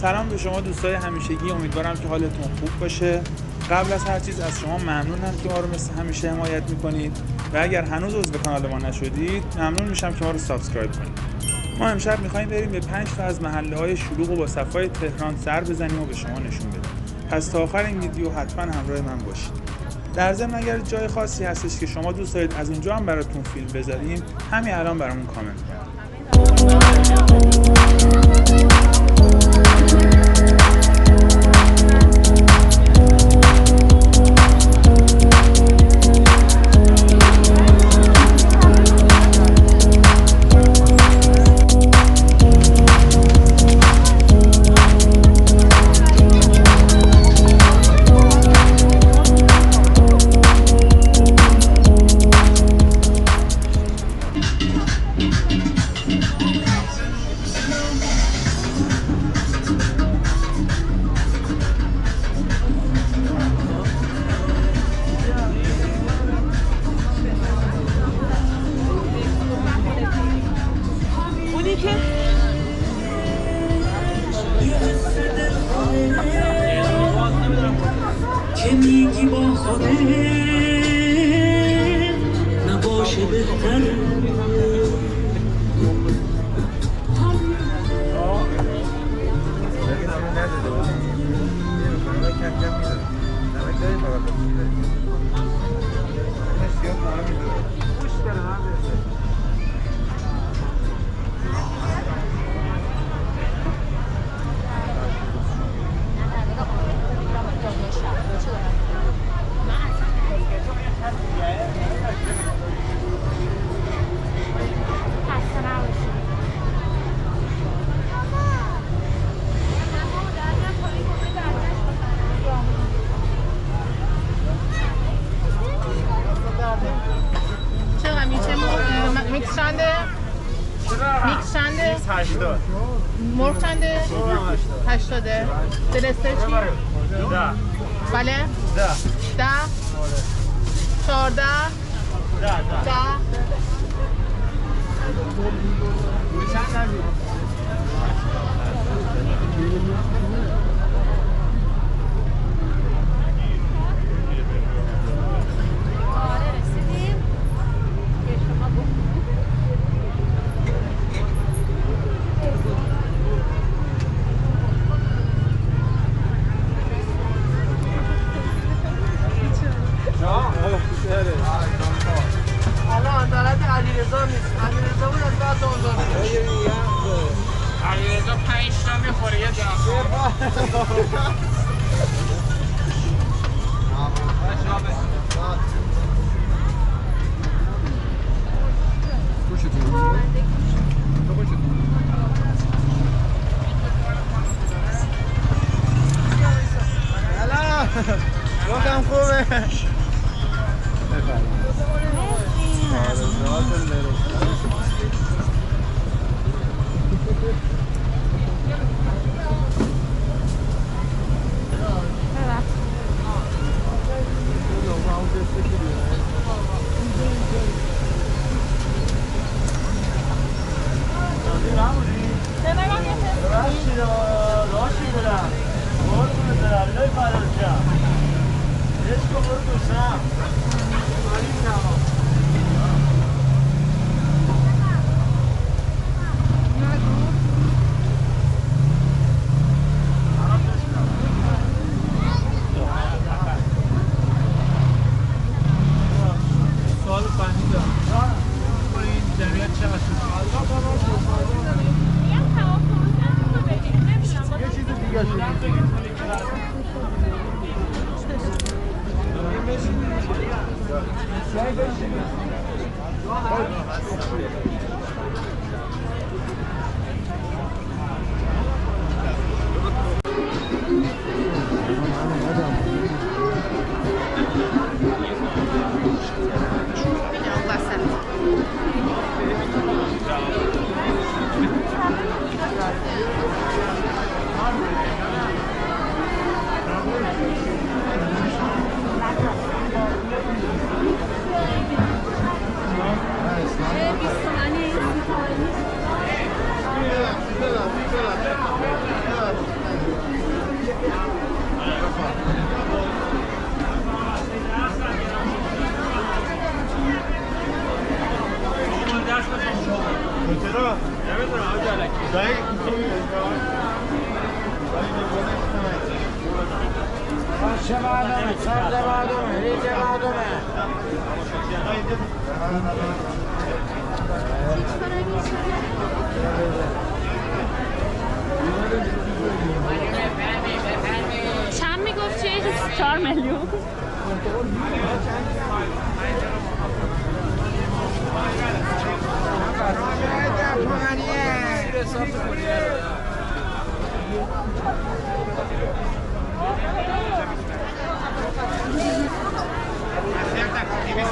سلام به شما دوستای همیشگی، امیدوارم که حالتون خوب باشه. قبل از هر چیز از شما ممنونم که ما رو مثل همیشه حمایت میکنید و اگر هنوز عضو کانال ما نشدید ممنون میشم که ما رو سابسکرایب کنید. ما امشب میخوایم بریم به 5 تا از محله‌های شلوغ و با صفای تهران سر بزنیم و به شما نشون بدیم. پس تا آخر این ویدیو حتما همراه من باشید. در ضمن اگر جای خاصی هستش که شما دوست دارید از اونجا هم براتون فیلم بذاریم، همین الان برامون کامنت کنید. که میگی با خودت نباشه بهتره میکس چنده؟ میکس چنده؟ 80 مرغ چنده؟ 80 دلستر چی؟ 10 بله؟ 10 10 14 10 الان عدالت علیرضا نیست. علیرضا بود از بعد دانزان علیرضا 5 تا میخوره یه گفتم خوبه. چه مردمه؟ سبز مردمه؟ ریز مردمه؟ چند میگفت چه 4 میلیون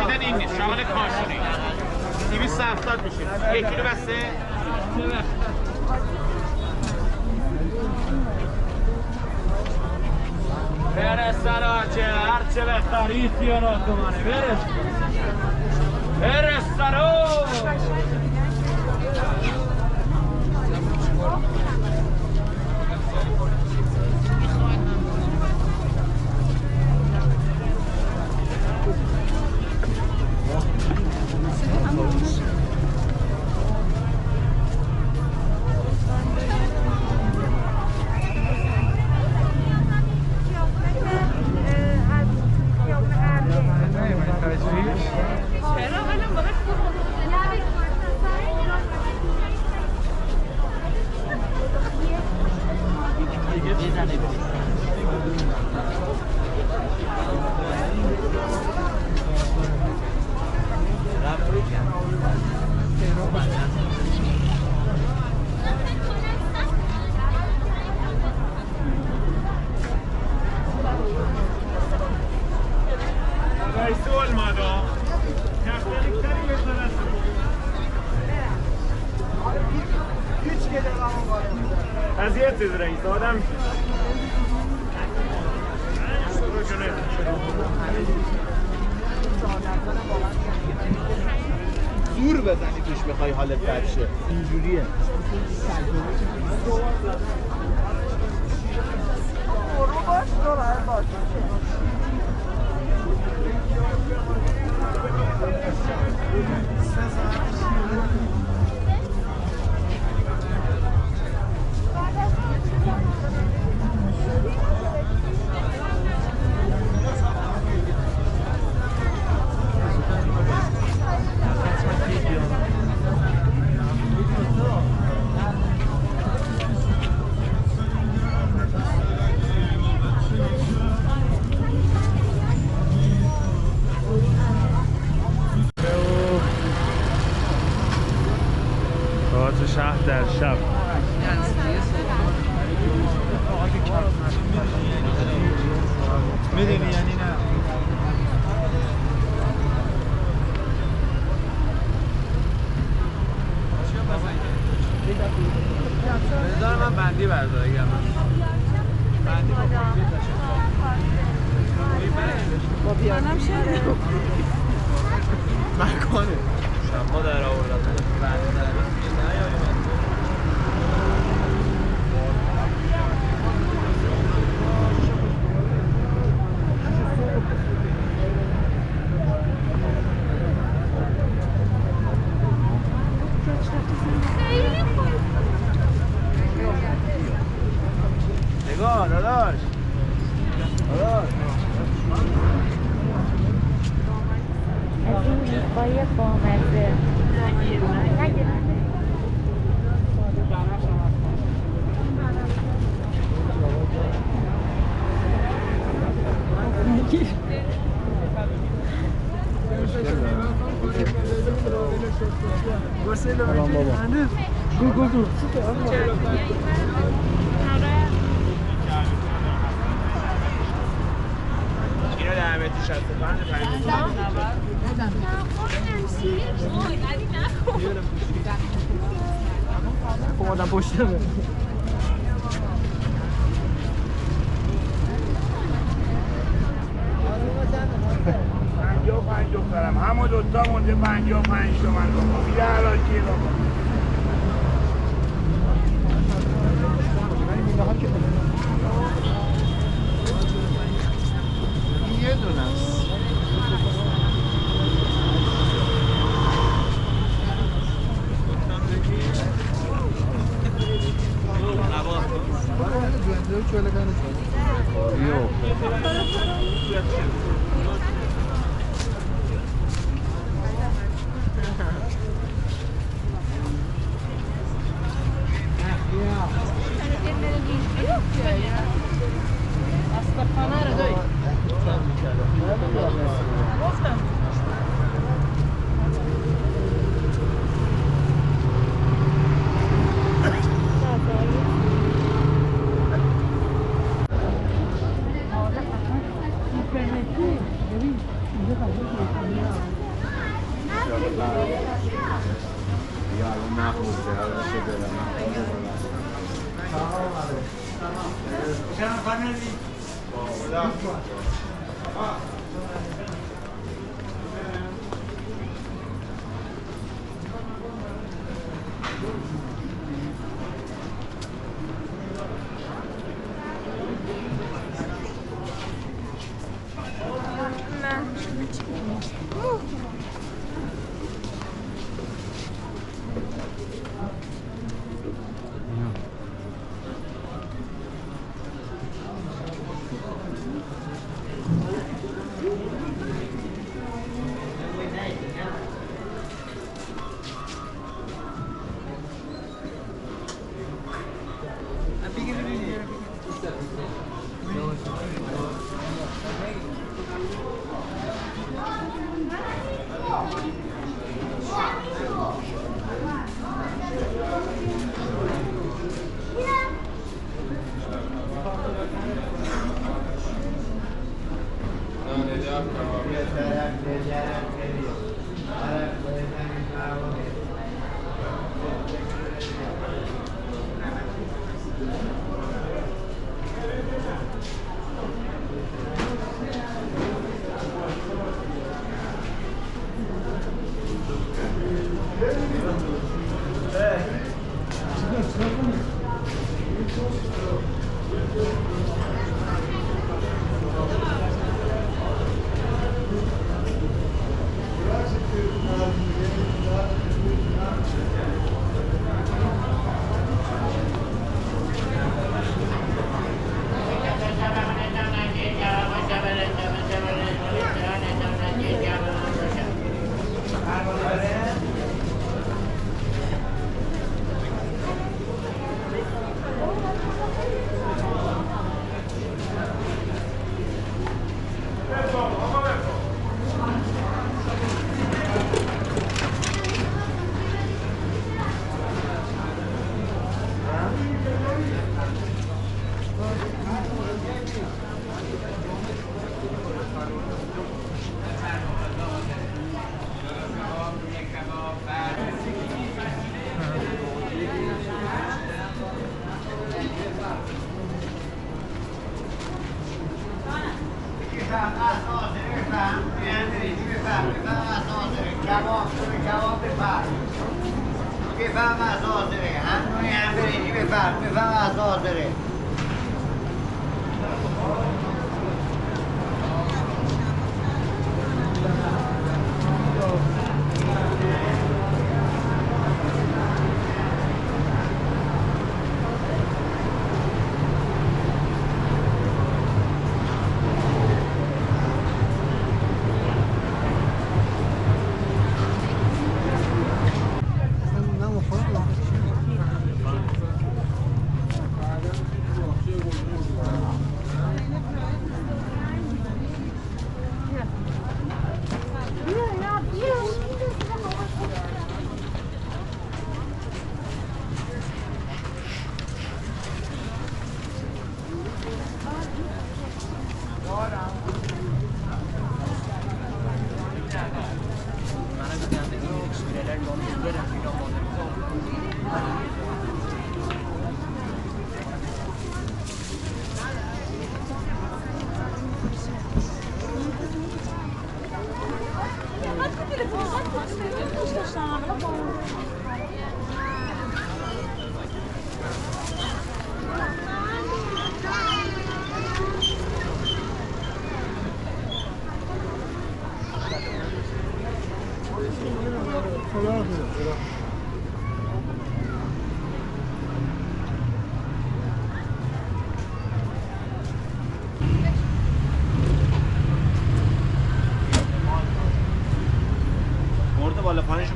میدن این نیست شامل کاشونه 270 میشه 1 کیلو بسته بره سراچه هرچه بهتری خیانات منه بره سرو اذیت از رئیس آدم زور بزنی توش بخوای حالت بد شه اینجوریه تئاتر شهر در شب میدونی یعنی نه بذار من بندی برداره گم بندی با پیانم شده مکانه شما در آوردم بندی در نگاه داداش از این میخوای بامزه اینو در متر 65 آدم پشت به پنج دخترم همون دوتا مونده 55 تومن بابا یه علاجیه بابا یه دونه است نبا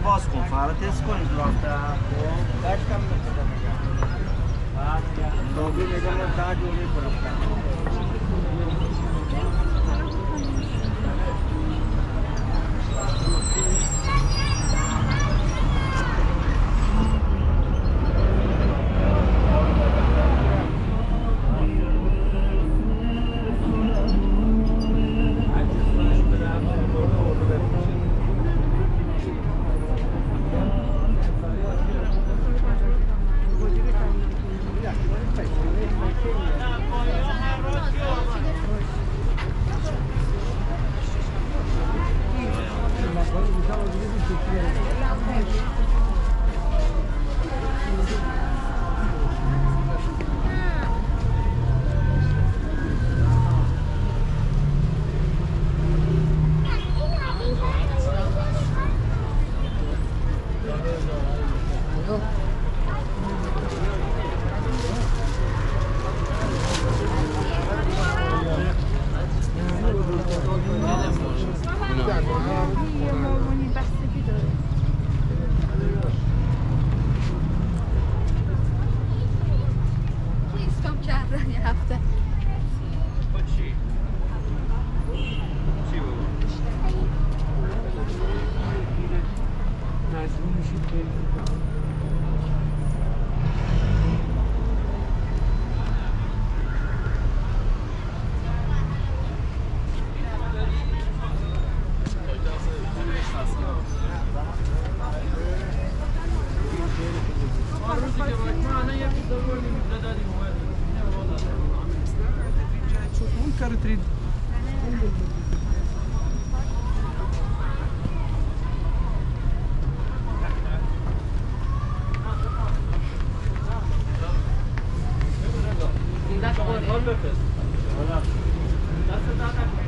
باز کن فردا تست کنید رفته داشتم داغی نگم تا جوری کنم دست